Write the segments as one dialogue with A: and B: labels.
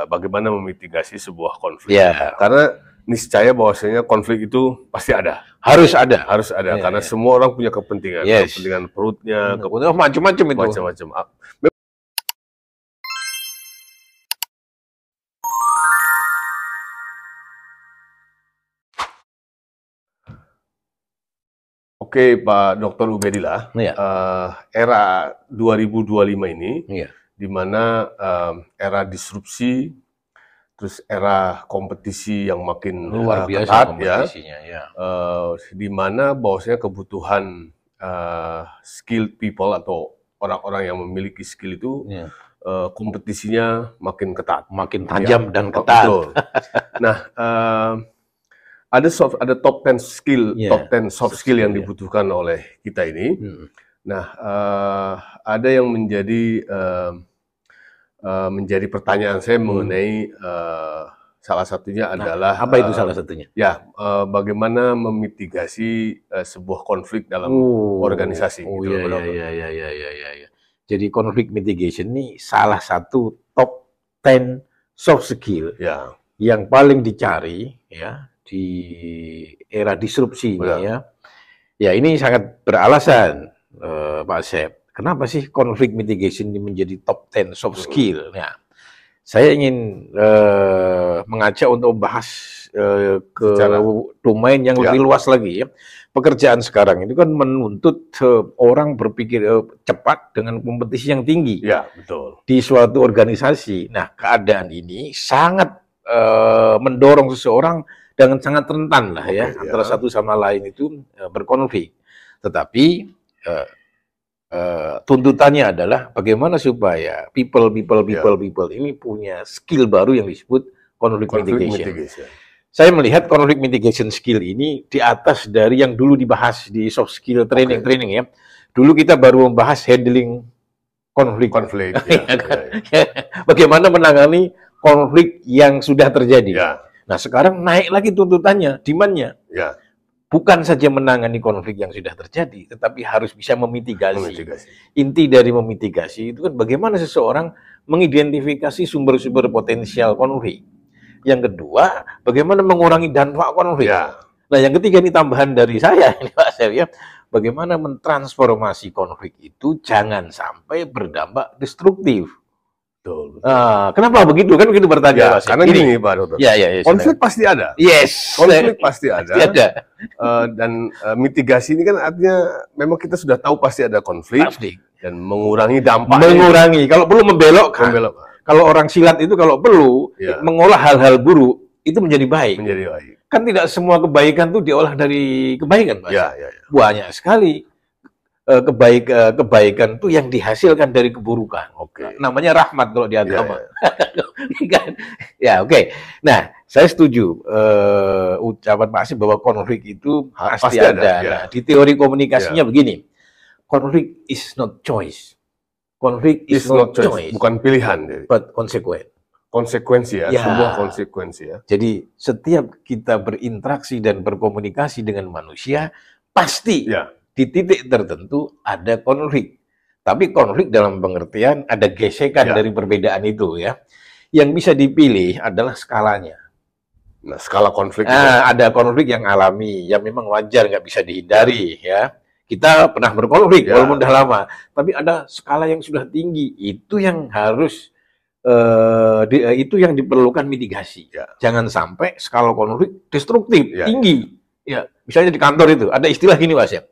A: bagaimana memitigasi sebuah konflik.
B: Ya.
A: Karena niscaya bahwasanya konflik itu pasti ada.
B: Harus ada.
A: Harus ada,
B: Ya,
A: karena
B: ya.
A: semua orang punya kepentingan.
B: Yes.
A: Kepentingan perutnya,
B: macam-macam itu.
A: macam-macam. Oke, Pak Dr. Ubedillah,
B: Ya.
A: era 2025 ini,
B: Iya.
A: di mana era disrupsi, terus era kompetisi yang makin
B: Luar biasa
A: ketat,
B: kompetisinya, ya.
A: Di mana bahwasanya kebutuhan skilled people atau orang-orang yang memiliki skill itu,
B: Ya.
A: kompetisinya makin ketat,
B: Makin tajam
A: ya,
B: dan ketat.
A: betul. Nah, ada top 10 skill,
B: Ya.
A: top 10 soft skill yang
B: Ya.
A: dibutuhkan oleh kita ini. Nah, ada yang menjadi pertanyaan saya mengenai salah satunya adalah
B: Apa itu salah satunya?
A: ya, bagaimana memitigasi sebuah konflik dalam organisasi. Gitu loh, Pak Dokter.
B: Iya. Jadi konflik mitigation ini salah satu top 10 soft skill
A: Ya,
B: yang paling dicari ya di era disrupsi ini,
A: benar.
B: ya. Ya, ini sangat beralasan, Pak Asep. Kenapa sih konflik mitigation ini menjadi top 10 soft skill? Nah, saya ingin mengajak untuk membahas ke domain yang lebih luas lagi, ya. Pekerjaan sekarang itu kan menuntut orang berpikir cepat dengan kompetisi yang tinggi.
A: Ya, betul.
B: Di suatu organisasi. Nah, keadaan ini sangat mendorong seseorang dengan sangat rentan lah, ya, antara satu sama lain itu berkonflik. Tetapi tuntutannya adalah bagaimana supaya people ini punya skill baru yang disebut conflict mitigation. Saya melihat conflict mitigation skill ini di atas dari yang dulu dibahas di soft skill training, ya. Dulu kita baru membahas handling konflik. Bagaimana menangani konflik yang sudah terjadi.
A: Ya.
B: Nah, sekarang naik lagi tuntutannya, demand-nya.
A: Ya.
B: Bukan saja menangani konflik yang sudah terjadi, tetapi harus bisa memitigasi. Inti dari memitigasi itu kan bagaimana seseorang mengidentifikasi sumber-sumber potensial konflik. Yang kedua, bagaimana mengurangi dampak konflik.
A: Ya.
B: Nah, yang ketiga ini tambahan dari saya, ini Pak Asep, ya. Bagaimana mentransformasi konflik itu jangan sampai berdampak destruktif.
A: Betul.
B: Kenapa begitu? Kan begitu pertanyaan.
A: Ya, karena gini, Pak Dokter.
B: Ya,
A: konflik pasti ada.
B: Yes.
A: Konflik pasti ada.
B: Pasti ada.
A: Dan mitigasi ini kan artinya memang kita sudah tahu pasti ada konflik.
B: Pasti.
A: Dan mengurangi dampak.
B: Mengurangi. Kalau perlu membelokkan. Kalau orang silat itu kalau perlu mengolah hal-hal buruk itu menjadi baik. Kan tidak semua kebaikan itu diolah dari kebaikan, Pak. Banyak sekali kebaikan itu yang dihasilkan dari keburukan. Namanya rahmat kalau di agama. Oke. Nah, saya setuju ucapan Pak Asep bahwa konflik itu pasti ada. Nah, di teori komunikasinya begini. Konflik is not choice. Konflik is not choice.
A: Bukan pilihan,
B: but consequence.
A: Konsekuensi, ya, sebuah konsekuensi, ya.
B: Jadi setiap kita berinteraksi dan berkomunikasi dengan manusia, pasti di titik tertentu ada konflik. Tapi konflik dalam pengertian ada gesekan dari perbedaan itu, ya. Yang bisa dipilih adalah skalanya.
A: Nah, skala konflik.
B: Ada konflik yang alami, yang memang wajar, nggak bisa dihindari, ya. Kita pernah berkonflik, walaupun udah lama. Tapi ada skala yang sudah tinggi, itu yang harus itu yang diperlukan mitigasi. Jangan sampai skala konflik destruktif, tinggi. Ya, misalnya di kantor itu ada istilah gini, Mas, ya.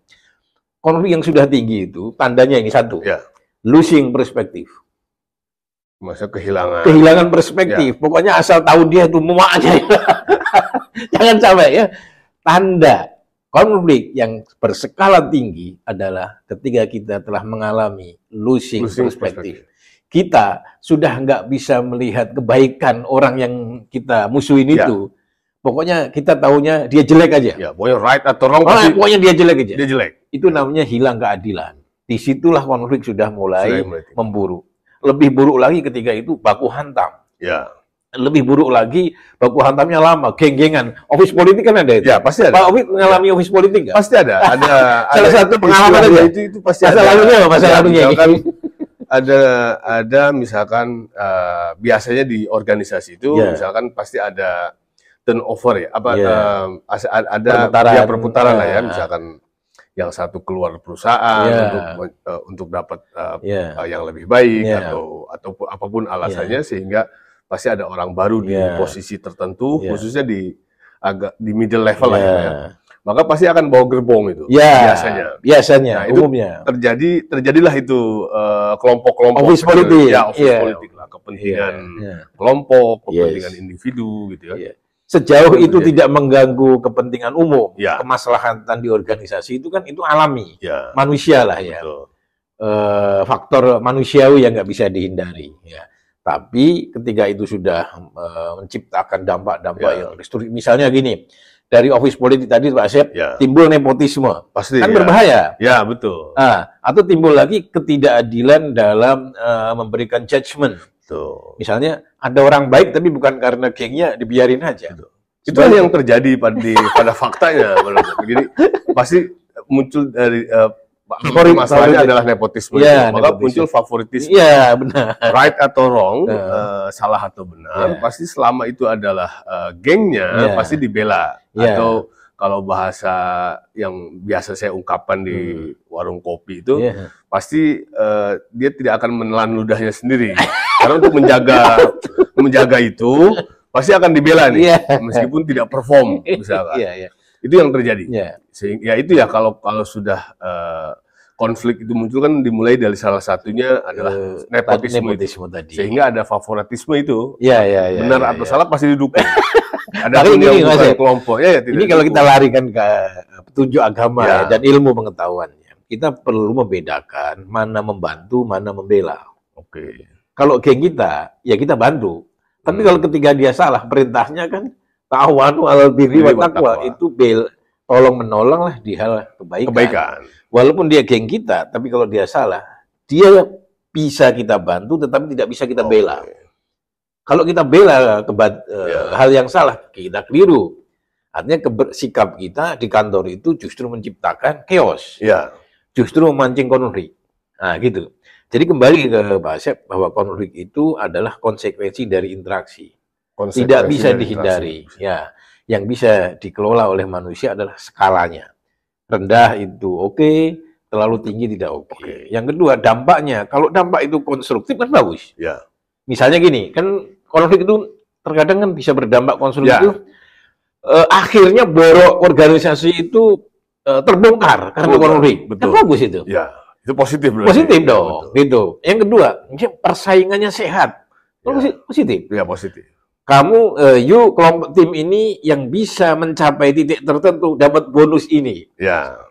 B: Konflik yang sudah tinggi itu tandanya ini satu, losing perspektif.
A: Masa kehilangan
B: perspektif. Pokoknya asal tahu dia itu muak aja. Jangan sampai, ya. Tanda konflik yang berskala tinggi adalah ketika kita telah mengalami losing perspektif. Kita sudah nggak bisa melihat kebaikan orang yang kita musuhin itu. Pokoknya kita taunya dia jelek aja.
A: Pokoknya right atau wrong.
B: Pokoknya dia jelek aja.
A: Dia jelek.
B: Itu namanya hilang keadilan. Disitulah konflik sudah mulai memburuk. Lebih buruk lagi ketika itu baku hantam. Lebih buruk lagi baku hantamnya lama, geng-gengan. Office politik kan ada itu.
A: Pasti ada.
B: Pak Ovid mengalami office politik nggak?
A: Pasti ada.
B: Salah satu pengalaman
A: itu pasti
B: masa
A: ada.
B: Lalunya.
A: ada misalkan biasanya di organisasi itu misalkan pasti ada turnover ya, ada perputaran lah ya, misalkan yang satu keluar perusahaan untuk dapat yang lebih baik atau apapun alasannya, sehingga pasti ada orang baru di posisi tertentu, khususnya di middle level lah ya. Maka pasti akan bawa gerbong itu biasanya. Nah, itu umumnya terjadilah itu kelompok-kelompok
B: office politik,
A: office politik lah, kepentingan kelompok, kepentingan individu gitu ya.
B: Sejauh itu tidak mengganggu kepentingan umum, kemaslahatan di organisasi itu kan itu alami, manusia lah ya. Faktor manusiawi yang nggak bisa dihindari. Ya. Tapi ketika itu sudah menciptakan dampak-dampak yang destruktif, misalnya gini. Dari office politik tadi Pak Asep, timbul nepotisme,
A: pasti
B: kan berbahaya.
A: Ya betul.
B: Atau timbul lagi ketidakadilan dalam memberikan judgement.
A: Tuh.
B: Misalnya ada orang baik tapi bukan karena gengnya dibiarin aja.
A: Itu yang terjadi pada faktanya. Jadi pasti muncul dari masalahnya adalah nepotisme. Maka muncul favoritisme.
B: Iya, benar.
A: Right atau wrong, salah atau benar, pasti selama itu adalah gengnya, pasti dibela. Atau kalau bahasa yang biasa saya ungkapkan di warung kopi itu, pasti dia tidak akan menelan ludahnya sendiri. Karena untuk menjaga itu, pasti akan dibela nih, meskipun tidak perform, misalkan. Itu yang terjadi. Ya itu ya, kalau sudah konflik itu muncul kan dimulai dari salah satunya adalah nepotisme tadi. Sehingga ada favoritisme itu. Benar atau salah pasti didukung. Ada pun yang bukan kelompok.
B: Ini kalau kita larikan ke petunjuk agama dan ilmu pengetahuannya, kita perlu membedakan mana membantu, mana membela. Kalau geng kita, ya kita bantu. Tapi kalau ketika dia salah, perintahnya kan ta'awanu 'alal birri wat taqwa, itu tolong menolong lah di hal kebaikan. Walaupun dia geng kita, tapi kalau dia salah, dia bisa kita bantu, tetapi tidak bisa kita bela. Kalau kita bela hal yang salah, kita keliru. Artinya sikap kita di kantor itu justru menciptakan chaos. Justru memancing konflik. Nah, gitu. Jadi kembali ke Pak Asep, bahwa konflik itu adalah konsekuensi dari interaksi. Tidak bisa dihindari. Yang bisa dikelola oleh manusia adalah skalanya. Rendah itu oke, terlalu tinggi tidak oke. Yang kedua, dampaknya. Kalau dampak itu konstruktif kan bagus. Misalnya gini, kan konflik itu terkadang kan bisa berdampak konstruktif. Akhirnya borok organisasi itu terbongkar karena konflik. Kan bagus itu.
A: Itu positif berarti.
B: Positif dong, gitu. Yang kedua, persaingannya sehat. Positif.
A: Positif.
B: Kamu, kelompok tim ini yang bisa mencapai titik tertentu dapat bonus ini.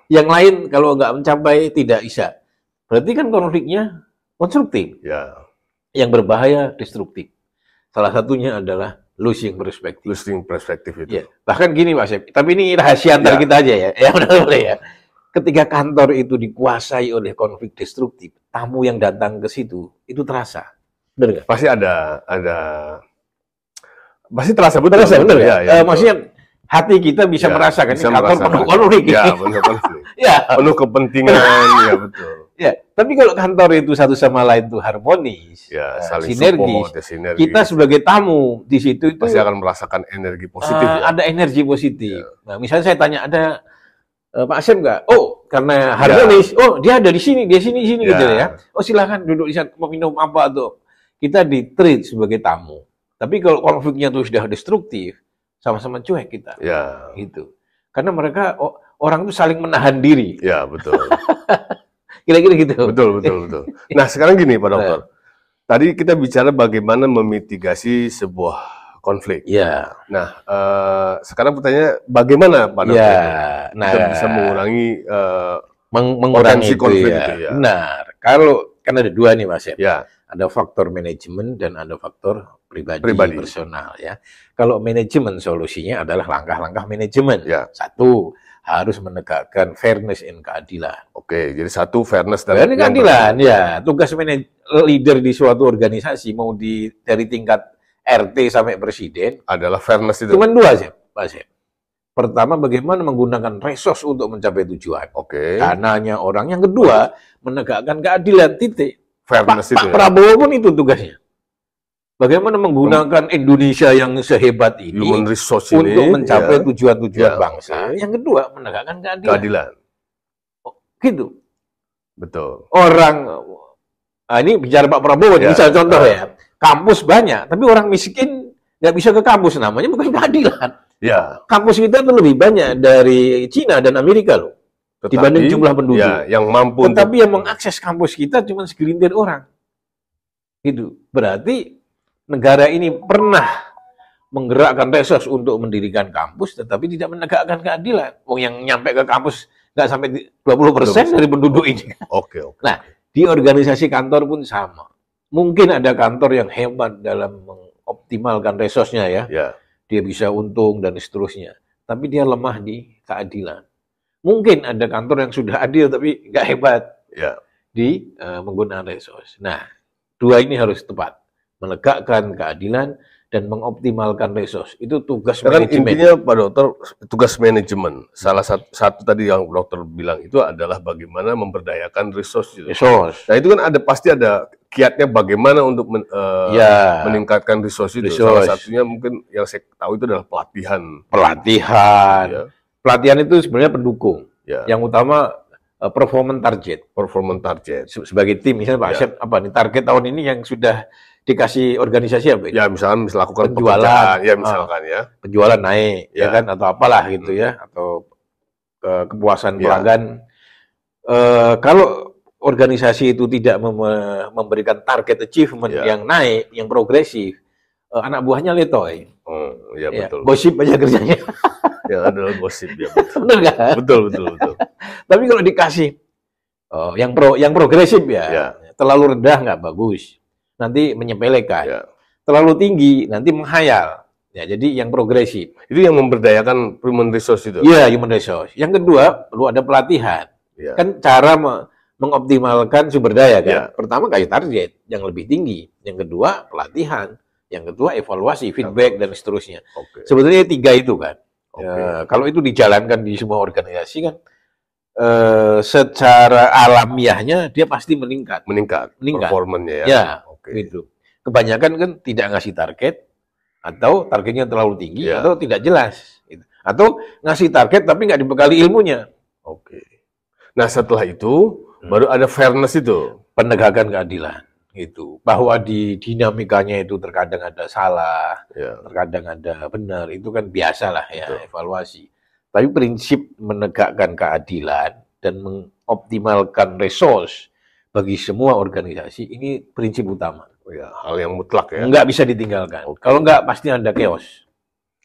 B: Yang lain kalau nggak mencapai tidak bisa. Berarti kan konfliknya konstruktif. Yang berbahaya destruktif. Salah satunya adalah losing perspective.
A: Losing perspective itu.
B: Bahkan gini Pak Syed, tapi ini rahasia antar kita aja ya. Benar-benar ya. Ketika kantor itu dikuasai oleh konflik destruktif, tamu yang datang ke situ itu terasa. Benar nggak?
A: Pasti pasti terasa betul.
B: Benar ya. Maksudnya hati kita bisa merasakan ini kantor penuh konflik.
A: Penuh konflik. Penuh kepentingan, betul.
B: Tapi kalau kantor itu satu sama lain itu harmonis,
A: saling
B: sinergis,
A: support,
B: kita sebagai tamu di situ itu
A: pasti akan merasakan energi positif.
B: Ada energi positif. Nah, misalnya saya tanya, ada Pak Asep nggak? Oh, karena harmonis. Oh, dia ada di sini, dia sini gitu ya. Oh, silakan duduk di sana, mau minum apa tuh? Kita di-treat sebagai tamu. Tapi kalau konfliknya itu sudah destruktif, sama-sama cuek kita. Gitu. Karena mereka orang itu saling menahan diri.
A: Betul.
B: Kira-kira gitu.
A: Betul. Nah, sekarang gini Pak Dokter. Tadi kita bicara bagaimana memitigasi sebuah konflik. Nah, sekarang pertanyaannya bagaimana Pak Dokter? Kita bisa mengurangi konflik itu.
B: Benar. Kalau kan ada dua nih Mas ya. Ada faktor manajemen dan ada faktor pribadi. Personal ya. Kalau manajemen solusinya adalah langkah-langkah manajemen. Satu, harus menegakkan fairness and keadilan.
A: Jadi satu fairness dan
B: keadilan. Tugas leader di suatu organisasi mau dari tingkat RT sampai presiden
A: adalah fairness itu.
B: Cuma dua sih, Pak Syed. Pertama, bagaimana menggunakan resource untuk mencapai tujuan. Dananya orang. Yang kedua, menegakkan keadilan, titik.
A: fairness itu.
B: Pak Prabowo pun itu tugasnya. Bagaimana menggunakan Indonesia yang sehebat ini
A: human resource
B: untuk
A: ini,
B: mencapai tujuan-tujuan bangsa. Yang kedua, menegakkan keadilan. Oh, gitu.
A: Betul.
B: Orang, ini bicara Pak Prabowo, misal contoh ya, kampus banyak, tapi orang miskin nggak bisa ke kampus, namanya bukan keadilan.
A: Ya.
B: Kampus kita tuh lebih banyak dari Cina dan Amerika loh, dibanding jumlah penduduk.
A: Ya, yang mampu.
B: Tetapi yang mengakses kampus kita cuma segelintir orang. Gitu. Berarti negara ini pernah menggerakkan resource untuk mendirikan kampus, tetapi tidak menegakkan keadilan. Yang nyampe ke kampus nggak sampai 20% dari penduduk ini.
A: Oke.
B: Nah, di organisasi kantor pun sama. Mungkin ada kantor yang hebat dalam mengoptimalkan resource-nya ya. Dia bisa untung dan seterusnya. Tapi dia lemah di keadilan. Mungkin ada kantor yang sudah adil tapi nggak hebat di menggunakan resource. Nah, dua ini harus tepat. Menegakkan keadilan dan mengoptimalkan resource. Itu tugas manajemen.
A: Intinya Pak Dokter, tugas manajemen. Salah satu tadi yang Dokter bilang itu adalah bagaimana memberdayakan resource. Nah itu kan pasti ada kiatnya bagaimana untuk meningkatkan resource itu. Salah satunya mungkin yang saya tahu itu adalah pelatihan.
B: Pelatihan itu sebenarnya pendukung. Yang utama performance target. Sebagai tim, misalnya Pak Asyaf, apa nih target tahun ini yang sudah dikasih organisasi apa?
A: Ya, misalkan melakukan
B: penjualan,
A: misalkan
B: penjualan naik, ya kan, atau apalah gitu ya, atau kepuasan pelanggan. Kalau organisasi itu tidak memberikan target achievement yang naik, yang progresif, anak buahnya letoy.
A: Betul.
B: Gosip aja kerjanya.
A: Ya adalah gosip ya.
B: Betul kan?
A: Betul.
B: Tapi kalau dikasih yang progresif terlalu rendah nggak bagus. Nanti menyepelekan. Terlalu tinggi nanti menghayal. Ya, jadi yang progresif.
A: Itu yang memberdayakan human resource itu.
B: Iya, human resource. Yang kedua, perlu ada pelatihan. Kan cara mengoptimalkan sumber daya kan. Pertama kasih target yang lebih tinggi. Yang kedua, pelatihan. Yang kedua, evaluasi, feedback dan seterusnya. Sebetulnya tiga itu kan. Kalau itu dijalankan di semua organisasi kan, secara alamiahnya dia pasti meningkat.
A: Performanya
B: Gitu. Kebanyakan kan tidak ngasih target, atau targetnya terlalu tinggi, atau tidak jelas. Gitu. Atau ngasih target tapi nggak dibekali ilmunya.
A: Nah setelah itu baru ada fairness itu,
B: penegakan keadilan. Itu bahwa di dinamikanya itu terkadang ada salah, terkadang ada benar, itu kan biasalah evaluasi. Tapi prinsip menegakkan keadilan dan mengoptimalkan resource bagi semua organisasi ini prinsip utama.
A: Hal yang mutlak ya.
B: Nggak bisa ditinggalkan. Kalau nggak pasti ada chaos.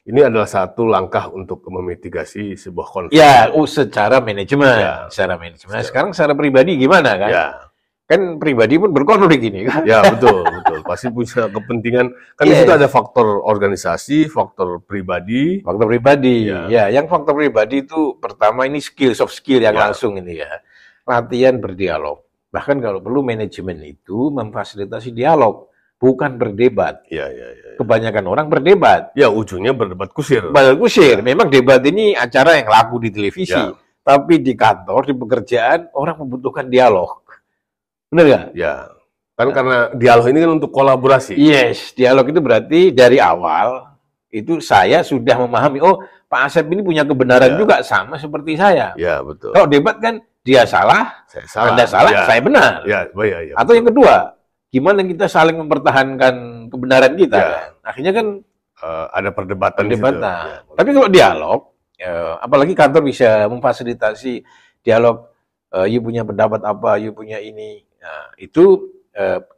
A: Ini adalah satu langkah untuk memitigasi sebuah konflik.
B: Secara manajemen. Secara manajemen. Sekarang secara pribadi gimana kan? Kan pribadi pun berkonflik ini kan?
A: Ya betul. Pasti punya kepentingan. Kan di situ ada faktor organisasi, faktor pribadi.
B: Yang faktor pribadi itu pertama ini soft skill yang langsung ini ya. Latihan berdialog. Bahkan kalau perlu manajemen itu memfasilitasi dialog, bukan berdebat. Kebanyakan orang berdebat.
A: Ujungnya berdebat kusir.
B: Memang debat ini acara yang laku di televisi. Tapi di kantor, di pekerjaan, orang membutuhkan dialog. Benar nggak?
A: Kan karena dialog ini kan untuk kolaborasi.
B: Dialog itu berarti dari awal itu saya sudah memahami, Pak Asyaf ini punya kebenaran juga sama seperti saya.
A: Betul.
B: Kalau debat kan dia salah, Anda salah, saya benar. Atau yang kedua, gimana kita saling mempertahankan kebenaran kita? Akhirnya kan
A: ada perdebatan.
B: Tapi kalau dialog, apalagi kantor bisa memfasilitasi dialog, you punya pendapat apa, you punya ini. Nah, itu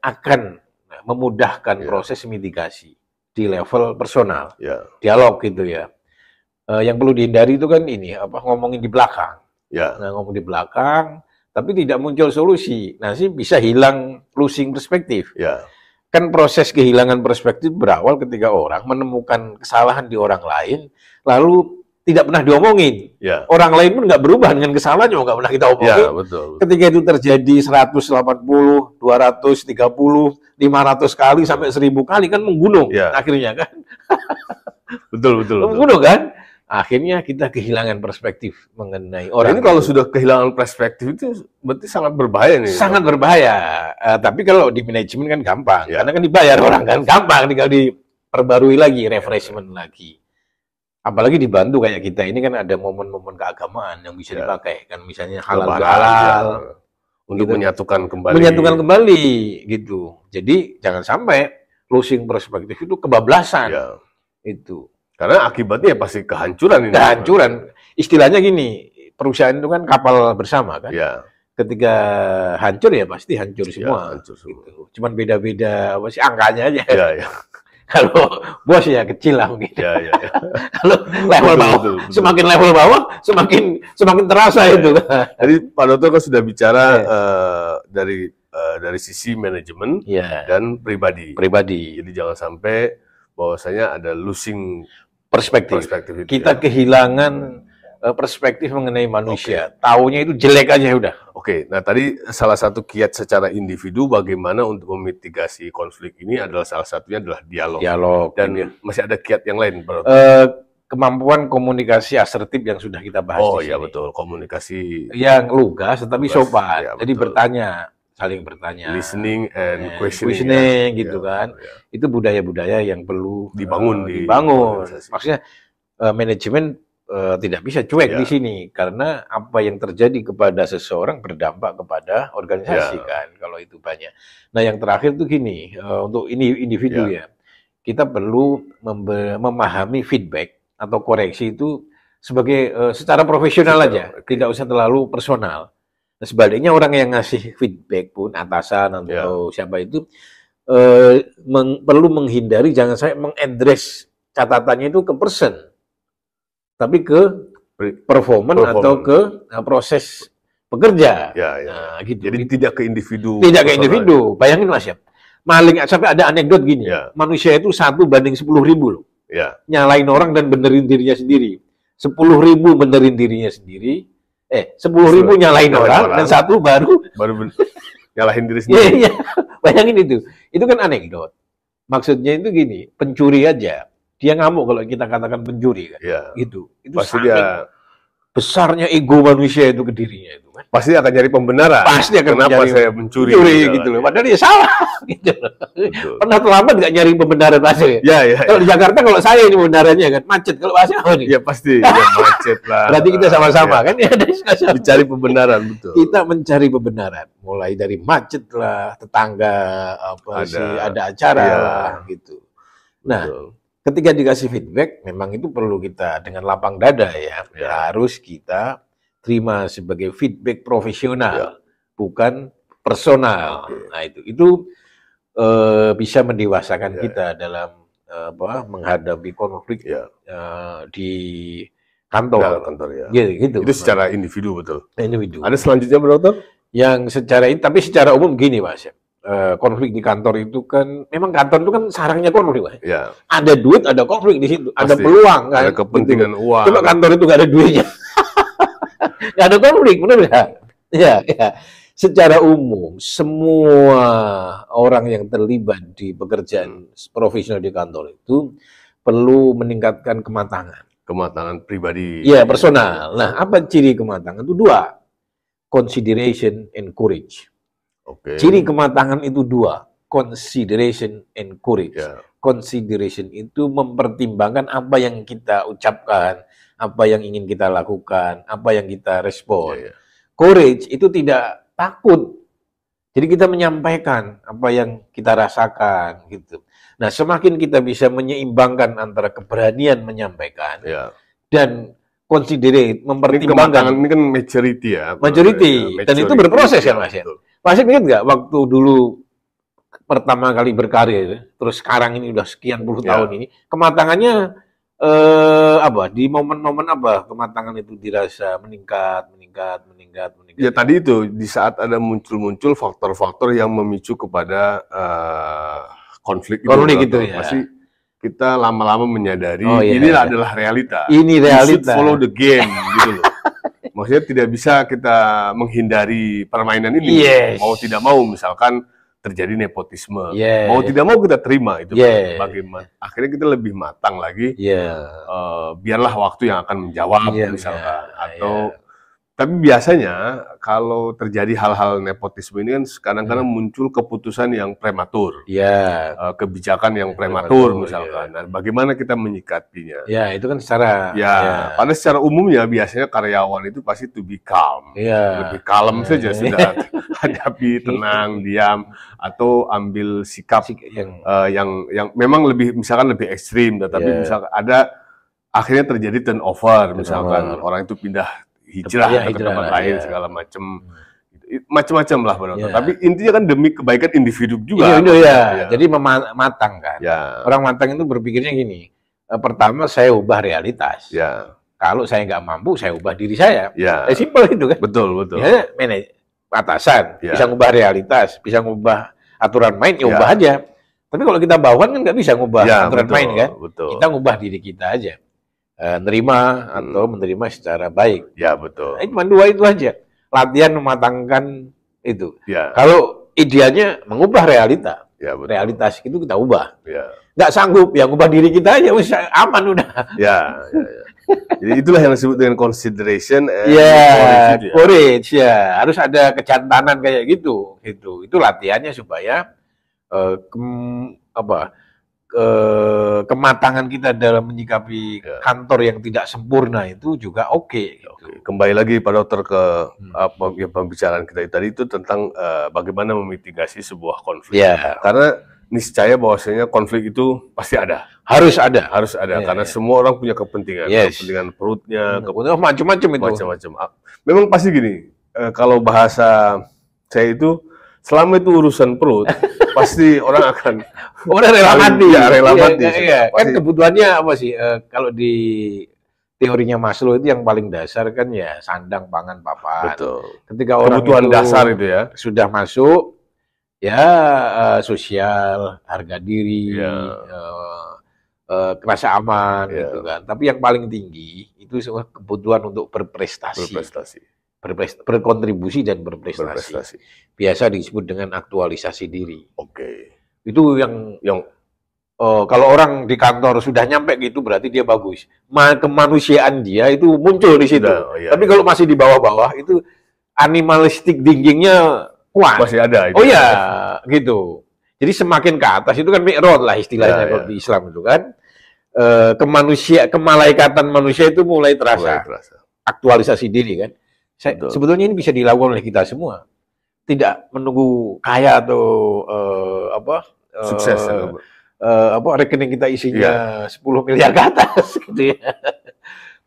B: akan memudahkan proses mitigasi di level personal, dialog gitu ya. Yang perlu dihindari itu kan ini ngomongin di belakang, ngomong di belakang, tapi tidak muncul solusi. Nah, bisa hilang losing perspektif. Kan proses kehilangan perspektif berawal ketika orang menemukan kesalahan di orang lain, lalu tidak pernah diomongin. Orang lain pun nggak berubah dengan kesalahan, juga nggak pernah kita omongin. Ketika itu terjadi 180, 230, 500 kali sampai 1000 kali kan menggunung akhirnya kan.
A: Betul.
B: Menggunung kan. akhirnya kita kehilangan perspektif mengenai orang.
A: Ini kalau sudah kehilangan perspektif itu berarti sangat berbahaya nih.
B: Sangat berbahaya. Tapi kalau di manajemen kan gampang, karena kan dibayar orang kan gampang, tinggal diperbarui lagi, refreshment lagi. Apalagi dibantu kayak kita ini kan ada momen-momen keagamaan yang bisa dipakai kan, misalnya halal
A: untuk gitu. Menyatukan
B: kembali gitu. Jadi jangan sampai losing perspektif itu kebablasan. Itu
A: karena akibatnya pasti kehancuran ini.
B: Kehancuran. Istilahnya gini, perusahaan itu kan kapal bersama kan. Ketika hancur ya pasti hancur semua.
A: Hancur semua.
B: Gitu. Cuman beda-beda apa sih angkanya aja. Kalau bos ya kecil lah mungkin. Kalau level bawah, semakin level bawah, semakin terasa itu.
A: Jadi Pak Dr. kan sudah bicara dari sisi manajemen dan pribadi. Jadi jangan sampai bahwasanya ada losing perspektif itu.
B: Kita kehilangan perspektif mengenai manusia. Taunya itu jelek aja udah.
A: Nah tadi salah satu kiat secara individu bagaimana untuk memitigasi konflik ini adalah salah satunya adalah dialog. Dan masih ada kiat yang lain, Bro.
B: Kemampuan komunikasi asertif yang sudah kita bahas di sini.
A: Iya betul, komunikasi
B: yang lugas tetapi sopan. Jadi saling bertanya.
A: Listening and
B: questioning gitu kan. Itu budaya-budaya yang perlu
A: dibangun.
B: Maksudnya manajemen tidak bisa cuek di sini karena apa yang terjadi kepada seseorang berdampak kepada organisasi kan kalau itu banyak. Nah yang terakhir tuh gini, untuk individu kita perlu memahami feedback atau koreksi itu sebagai secara profesional aja, tidak usah terlalu personal. Nah, sebaliknya orang yang ngasih feedback pun atasan atau siapa itu perlu menghindari jangan sampai mengadres catatannya itu ke person. Tapi ke performance atau ke proses pekerja. Nah, gitu.
A: Jadi tidak ke individu.
B: Tidak ke individu. Bayangin Mas ya, maling sampai ada anekdot gini. Manusia itu 1 banding 10.000 loh. Nyalain orang dan benerin dirinya sendiri. 10.000 benerin dirinya sendiri. 10.000 nyalain orang dan 1 baru
A: nyalahin diri sendiri.
B: Bayangin itu. Itu kan anekdot. Maksudnya itu gini, pencuri aja. Dia ngamuk kalau kita katakan pencuri kan. Gitu. Itu
A: pasti dia
B: besarnya ego manusia itu ke dirinya itu kan.
A: Pasti akan nyari pembenaran.
B: Pasti akan
A: kenapa saya mencuri
B: gitu loh. Padahal dia salah gitu. Pernah terlambat nggak nyari pembenaran pasti. Kalau di Jakarta kalau saya ini pembenarannya kan macet, kalau pasti apa nih?
A: Ya pasti macet lah.
B: Berarti kita sama-sama kan ya
A: mencari pembenaran betul.
B: Kita mencari pembenaran mulai dari macet lah, tetangga ada acara lah gitu. Nah, ketika dikasih feedback, memang itu perlu kita dengan lapang dada ya. Harus kita terima sebagai feedback profesional, bukan personal. Nah itu bisa mendewasakan kita dalam menghadapi konflik di kantor. Gitu.
A: Itu secara individu betul.
B: Individu.
A: Ada selanjutnya Bro Dokter?
B: Yang tapi secara umum gini Mas ya. Konflik di kantor itu kan memang kantor itu kan sarangnya konflik, Pak. Ada duit, ada konflik di situ, ada peluang kan,
A: ada kepentingan uang.
B: Coba kantor itu nggak ada duitnya, nggak ada konflik, benar nggak? Ya. Secara umum semua orang yang terlibat di pekerjaan profesional di kantor itu perlu meningkatkan kematangan
A: pribadi.
B: Personal. Nah, apa ciri kematangan itu 2, consideration and courage. Ciri kematangan itu 2, consideration and courage. Consideration itu mempertimbangkan apa yang kita ucapkan, apa yang ingin kita lakukan, apa yang kita respon. Courage itu tidak takut. Jadi kita menyampaikan apa yang kita rasakan gitu. Nah, semakin kita bisa menyeimbangkan antara keberanian menyampaikan dan considerate, mempertimbangkan.
A: Ini kan maturity ya.
B: Maturity. Dan itu berproses kan Mas ya. Masih ingat nggak waktu dulu pertama kali berkarir, terus sekarang ini udah sekian puluh tahun ini, kematangannya di momen-momen apa kematangan itu dirasa meningkat.
A: Ya tadi itu di saat ada muncul faktor-faktor yang memicu kepada konflik itu ya. Pasti kita lama-lama menyadari inilah adalah realita.
B: Ini realita.
A: Follow the game gitu loh. Maksudnya tidak bisa kita menghindari permainan ini. Mau tidak mau, misalkan terjadi nepotisme.
B: Yeah.
A: Mau tidak mau kita terima itu.
B: Yeah.
A: Bagaimana? Akhirnya kita lebih matang lagi.
B: Yeah.
A: Biarlah waktu yang akan menjawab misalkan. Atau tapi biasanya kalau terjadi hal-hal nepotisme ini kan kadang-kadang muncul keputusan yang prematur, kebijakan yang prematur misalkan. Nah, bagaimana kita menyikapinya?
B: Ya, itu kan secara.
A: Padahal secara umumnya biasanya karyawan itu pasti to be calm, lebih kalem saja sudah hadapi, tenang, diam, atau ambil sikap yang memang lebih misalkan lebih ekstrim, tetapi misalkan ada akhirnya terjadi turnover, misalkan orang itu pindah hijrah ke tempat lain segala macam-macam lah benar. Tapi intinya kan demi kebaikan individu juga.
B: Jadi matang kan. Orang matang itu berpikirnya gini. Pertama saya ubah realitas. Kalau saya nggak mampu, saya ubah diri saya. Simpel itu kan.
A: Betul.
B: Ya, atasan bisa ngubah realitas, bisa ngubah aturan main, ya ubah aja. Tapi kalau kita bawahan kan nggak bisa ngubah aturan main kan. Kita ngubah diri kita aja. Nerima atau menerima secara baik.
A: Ya, betul.
B: Cuma dua itu aja. Latihan mematangkan itu. Kalau idealnya mengubah realita. Realitas itu kita ubah. Nggak sanggup, ya ngubah diri kita aja, aman udah.
A: Jadi itulah yang disebut dengan consideration and
B: courage. Harus ada kejantanan kayak gitu. Itu latihannya supaya kematangan kita dalam menyikapi kantor yang tidak sempurna itu juga oke.
A: Kembali lagi Pak Dokter ke pembicaraan kita tadi itu tentang bagaimana memitigasi sebuah konflik. Karena niscaya bahwasanya konflik itu pasti ada. Harus ada karena semua orang punya kepentingan, kepentingan perutnya,
B: macam-macam itu.
A: Macam-macam. Memang pasti gini, kalau bahasa saya itu selama itu urusan perut, pasti orang akan
B: rela mati.
A: Rela mati.
B: Kan kebutuhannya apa sih? Kalau di teorinya Maslow itu yang paling dasar kan ya sandang, pangan, papan.
A: Betul.
B: Ketika orang
A: kebutuhan dasar itu
B: sudah masuk, sosial, harga diri, rasa aman, gitu kan. Tapi yang paling tinggi itu semua kebutuhan untuk berprestasi. Berkontribusi dan berprestasi. Biasa disebut dengan aktualisasi diri. Itu yang kalau orang di kantor sudah nyampe gitu berarti dia bagus. Kemanusiaan dia itu muncul di situ. Tapi kalau masih di bawah-bawah itu animalistic thinkingnya kuat.
A: Masih ada.
B: Gitu. Jadi semakin ke atas itu kan mi'raj lah istilahnya kalau di Islam itu kan. Kemalaikatan manusia itu mulai terasa. Aktualisasi diri kan. Sebetulnya ini bisa dilakukan oleh kita semua. Tidak menunggu kaya atau
A: sukses.
B: Rekening kita isinya 10 miliar ke atas gitu ya.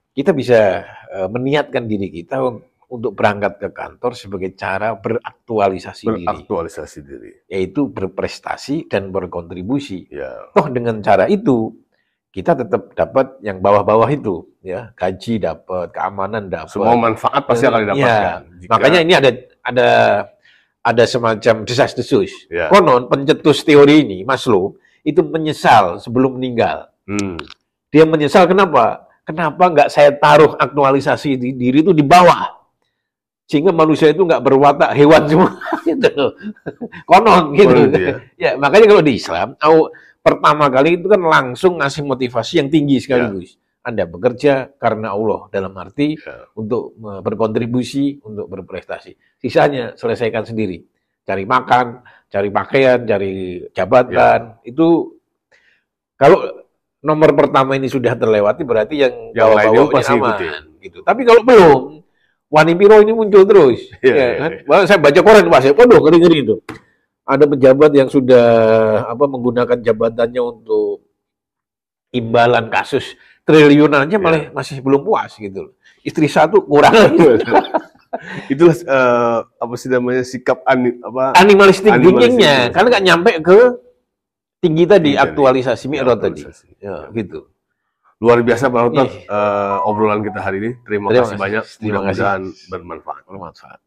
B: Kita bisa meniatkan diri kita untuk berangkat ke kantor sebagai cara beraktualisasi diri. Yaitu berprestasi dan berkontribusi. Toh dengan cara itu kita tetap dapat yang bawah-bawah itu, gaji dapat, keamanan dapat,
A: semua manfaat pasti akan didapatkan.
B: Makanya ini ada semacam desas-desus. Konon pencetus teori ini Maslow itu menyesal sebelum meninggal. Dia menyesal kenapa? Kenapa nggak saya taruh aktualisasi diri itu di bawah, sehingga manusia itu nggak berwatak hewan semua. Gitu. Konon gitu. Makanya kalau di Islam pertama kali itu kan langsung ngasih motivasi yang tinggi sekaligus. Anda bekerja karena Allah dalam arti untuk berkontribusi, untuk berprestasi. Sisanya selesaikan sendiri. Cari makan, cari pakaian, cari jabatan. Itu kalau nomor pertama ini sudah terlewati berarti yang bawah-bawah pasti aman. Gitu. Tapi kalau belum, Wani Piro ini muncul terus. Kan? Saya baca koran Pak, waduh ngeri-ngeri itu. Ada pejabat yang sudah menggunakan jabatannya untuk imbalan kasus triliunan aja malah masih belum puas gitu. Istri satu kurang.
A: Itulah sikap
B: animalistik thinkingnya, karena nggak nyampe ke tinggi tadi, aktualisasi mi'raj tadi. Gitu.
A: Luar biasa Pak Dokter obrolan kita hari ini. Terima kasih banyak. Mudah-mudahan bermanfaat.